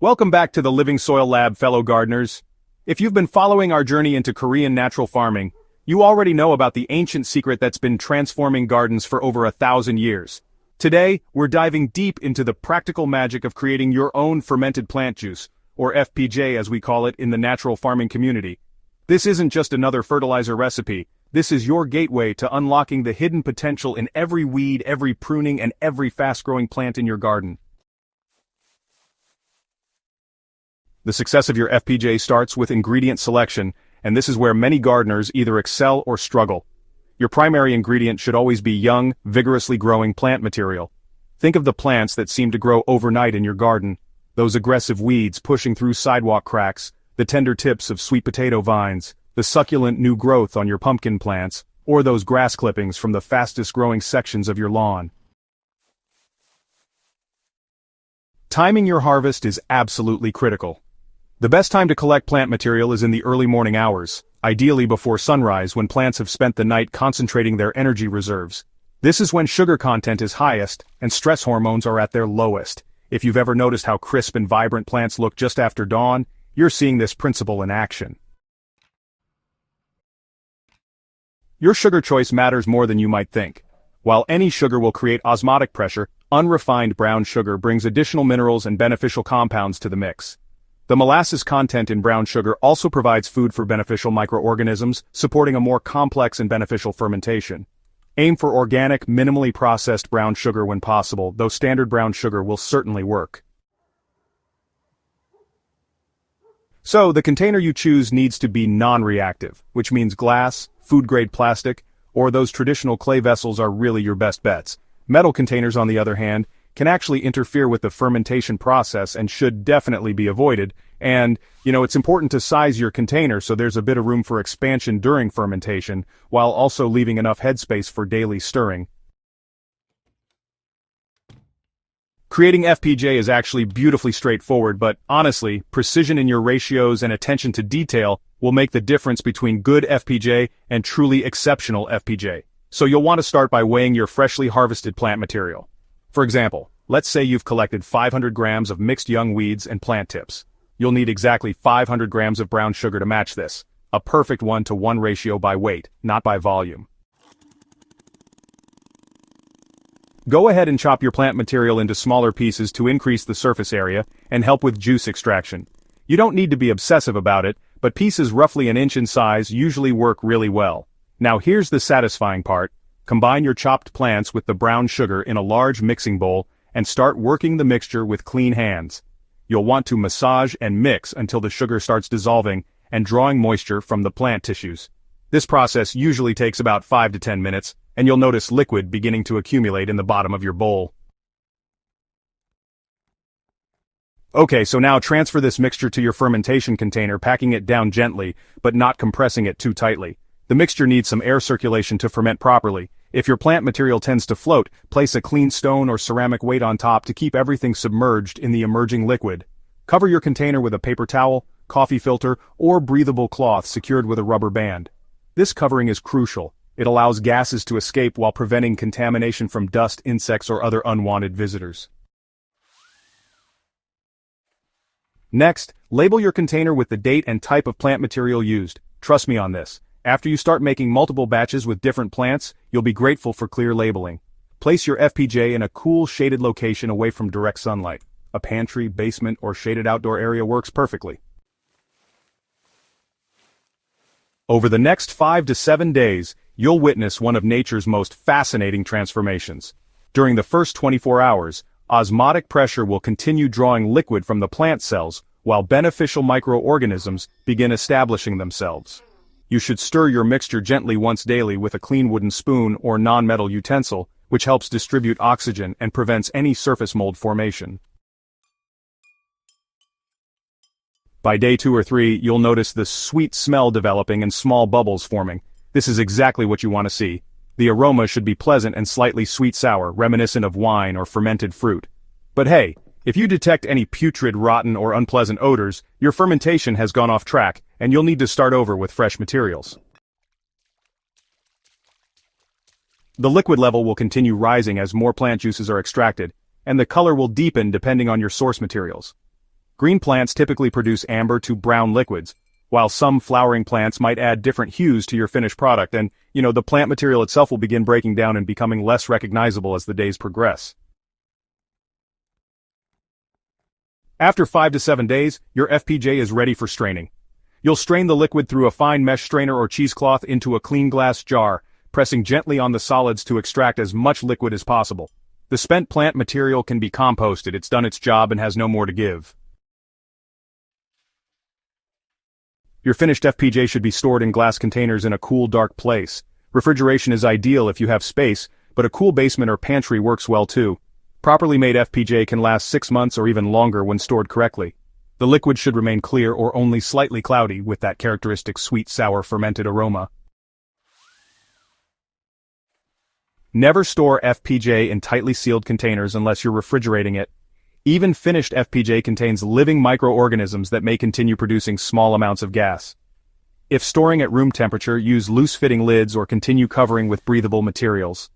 Welcome back to the Living Soil Lab, fellow gardeners. If you've been following our journey into Korean natural farming, you already know about the ancient secret that's been transforming gardens for over 1,000 years. Today, we're diving deep into the practical magic of creating your own fermented plant juice, or FPJ as we call it in the natural farming community. This isn't just another fertilizer recipe, this is your gateway to unlocking the hidden potential in every weed, every pruning, and every fast-growing plant in your garden. The success of your FPJ starts with ingredient selection, and this is where many gardeners either excel or struggle. Your primary ingredient should always be young, vigorously growing plant material. Think of the plants that seem to grow overnight in your garden, those aggressive weeds pushing through sidewalk cracks, the tender tips of sweet potato vines, the succulent new growth on your pumpkin plants, or those grass clippings from the fastest growing sections of your lawn. Timing your harvest is absolutely critical. The best time to collect plant material is in the early morning hours, ideally before sunrise when plants have spent the night concentrating their energy reserves. This is when sugar content is highest and stress hormones are at their lowest. If you've ever noticed how crisp and vibrant plants look just after dawn, you're seeing this principle in action. Your sugar choice matters more than you might think. While any sugar will create osmotic pressure, unrefined brown sugar brings additional minerals and beneficial compounds to the mix. The molasses content in brown sugar also provides food for beneficial microorganisms, supporting a more complex and beneficial fermentation. Aim for organic, minimally processed brown sugar when possible, though standard brown sugar will certainly work. So, the container you choose needs to be non-reactive, which means glass, food-grade plastic, or those traditional clay vessels are really your best bets. Metal containers, on the other hand, can actually interfere with the fermentation process and should definitely be avoided, and, it's important to size your container so there's a bit of room for expansion during fermentation, while also leaving enough headspace for daily stirring. Creating FPJ is actually beautifully straightforward, but honestly, precision in your ratios and attention to detail will make the difference between good FPJ and truly exceptional FPJ. So you'll want to start by weighing your freshly harvested plant material. For example, let's say you've collected 500 grams of mixed young weeds and plant tips. You'll need exactly 500 grams of brown sugar to match this, a perfect 1-to-1 ratio by weight, not by volume. Go ahead and chop your plant material into smaller pieces to increase the surface area and help with juice extraction. You don't need to be obsessive about it, but pieces roughly an inch in size usually work really well. Now here's the satisfying part. Combine your chopped plants with the brown sugar in a large mixing bowl and start working the mixture with clean hands. You'll want to massage and mix until the sugar starts dissolving and drawing moisture from the plant tissues. This process usually takes about 5 to 10 minutes, and you'll notice liquid beginning to accumulate in the bottom of your bowl. Okay, so now transfer this mixture to your fermentation container, packing it down gently, but not compressing it too tightly. The mixture needs some air circulation to ferment properly. If your plant material tends to float, place a clean stone or ceramic weight on top to keep everything submerged in the emerging liquid. Cover your container with a paper towel, coffee filter, or breathable cloth secured with a rubber band. This covering is crucial. It allows gases to escape while preventing contamination from dust, insects, or other unwanted visitors. Next, label your container with the date and type of plant material used. Trust me on this. After you start making multiple batches with different plants, you'll be grateful for clear labeling. Place your FPJ in a cool, shaded location away from direct sunlight. A pantry, basement, or shaded outdoor area works perfectly. Over the next 5 to 7 days, you'll witness one of nature's most fascinating transformations. During the first 24 hours, osmotic pressure will continue drawing liquid from the plant cells, while beneficial microorganisms begin establishing themselves. You should stir your mixture gently once daily with a clean wooden spoon or non-metal utensil, which helps distribute oxygen and prevents any surface mold formation. By day 2 or 3, you'll notice the sweet smell developing and small bubbles forming. This is exactly what you want to see. The aroma should be pleasant and slightly sweet-sour, reminiscent of wine or fermented fruit. But hey, if you detect any putrid, rotten, or unpleasant odors, your fermentation has gone off track, and you'll need to start over with fresh materials. The liquid level will continue rising as more plant juices are extracted, and the color will deepen depending on your source materials. Green plants typically produce amber to brown liquids, while some flowering plants might add different hues to your finished product, and, the plant material itself will begin breaking down and becoming less recognizable as the days progress. After 5 to 7 days, your FPJ is ready for straining. You'll strain the liquid through a fine mesh strainer or cheesecloth into a clean glass jar, pressing gently on the solids to extract as much liquid as possible. The spent plant material can be composted. It's done its job and has no more to give. Your finished FPJ should be stored in glass containers in a cool, dark place. Refrigeration is ideal if you have space, but a cool basement or pantry works well too. Properly made FPJ can last 6 months or even longer when stored correctly. The liquid should remain clear or only slightly cloudy with that characteristic sweet-sour fermented aroma. Never store FPJ in tightly sealed containers unless you're refrigerating it. Even finished FPJ contains living microorganisms that may continue producing small amounts of gas. If storing at room temperature, use loose-fitting lids or continue covering with breathable materials.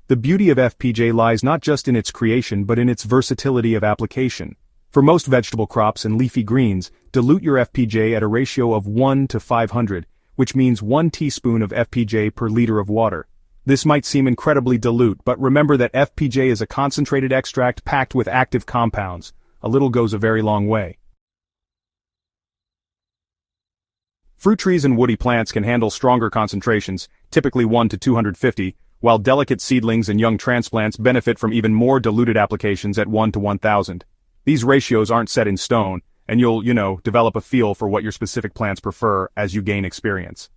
The beauty of FPJ lies not just in its creation but in its versatility of application. For most vegetable crops and leafy greens, dilute your FPJ at a ratio of 1 to 500, which means 1 teaspoon of FPJ per liter of water. This might seem incredibly dilute, but remember that FPJ is a concentrated extract packed with active compounds. A little goes a very long way. Fruit trees and woody plants can handle stronger concentrations, typically 1 to 250, while delicate seedlings and young transplants benefit from even more diluted applications at 1 to 1000. These ratios aren't set in stone, and you'll, develop a feel for what your specific plants prefer as you gain experience.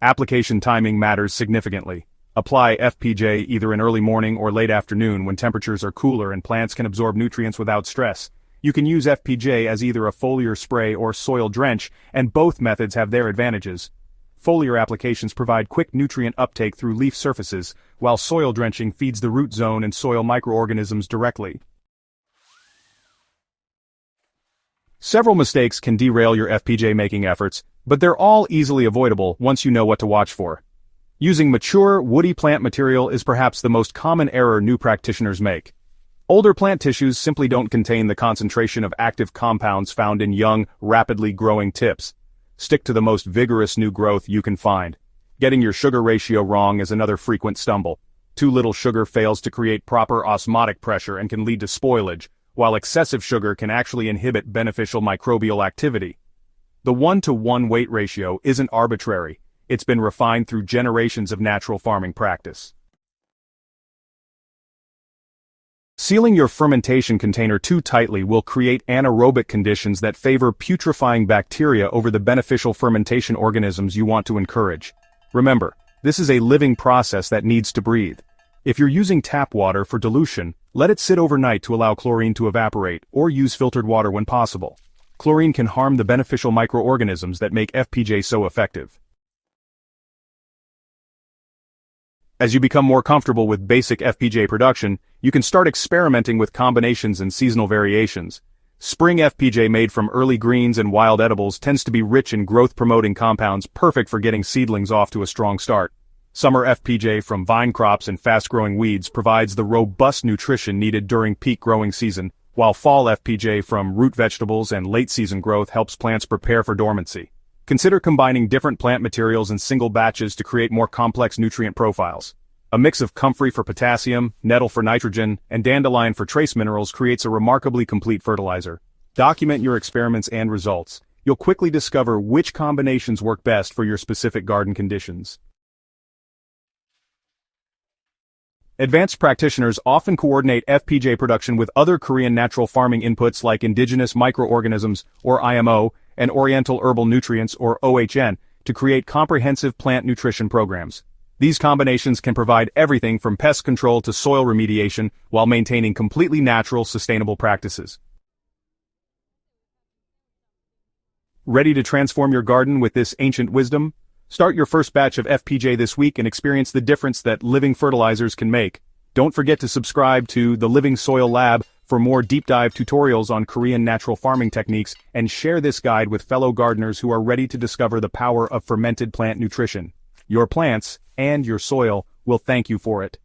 Application timing matters significantly. Apply FPJ either in early morning or late afternoon when temperatures are cooler and plants can absorb nutrients without stress. You can use FPJ as either a foliar spray or soil drench, and both methods have their advantages. Foliar applications provide quick nutrient uptake through leaf surfaces, while soil drenching feeds the root zone and soil microorganisms directly. Several mistakes can derail your FPJ making efforts, but they're all easily avoidable once you know what to watch for. Using mature, woody plant material is perhaps the most common error new practitioners make. Older plant tissues simply don't contain the concentration of active compounds found in young, rapidly growing tips. Stick to the most vigorous new growth you can find. Getting your sugar ratio wrong is another frequent stumble. Too little sugar fails to create proper osmotic pressure and can lead to spoilage, while excessive sugar can actually inhibit beneficial microbial activity. The 1-to-1 weight ratio isn't arbitrary. It's been refined through generations of natural farming practice. Sealing your fermentation container too tightly will create anaerobic conditions that favor putrefying bacteria over the beneficial fermentation organisms you want to encourage. Remember, this is a living process that needs to breathe. If you're using tap water for dilution, let it sit overnight to allow chlorine to evaporate, or use filtered water when possible. Chlorine can harm the beneficial microorganisms that make FPJ so effective. As you become more comfortable with basic FPJ production, you can start experimenting with combinations and seasonal variations. Spring FPJ made from early greens and wild edibles tends to be rich in growth-promoting compounds perfect for getting seedlings off to a strong start. Summer FPJ from vine crops and fast-growing weeds provides the robust nutrition needed during peak growing season, while fall FPJ from root vegetables and late-season growth helps plants prepare for dormancy. Consider combining different plant materials in single batches to create more complex nutrient profiles. A mix of comfrey for potassium, nettle for nitrogen, and dandelion for trace minerals creates a remarkably complete fertilizer. Document your experiments and results. You'll quickly discover which combinations work best for your specific garden conditions. Advanced practitioners often coordinate FPJ production with other Korean natural farming inputs like indigenous microorganisms, or IMO, and Oriental Herbal Nutrients, or OHN, to create comprehensive plant nutrition programs. These combinations can provide everything from pest control to soil remediation while maintaining completely natural, sustainable practices. Ready to transform your garden with this ancient wisdom? Start your first batch of FPJ this week and experience the difference that living fertilizers can make. Don't forget to subscribe to the Living Soil Lab for more deep dive tutorials on Korean natural farming techniques, and share this guide with fellow gardeners who are ready to discover the power of fermented plant nutrition. Your plants, and your soil, will thank you for it.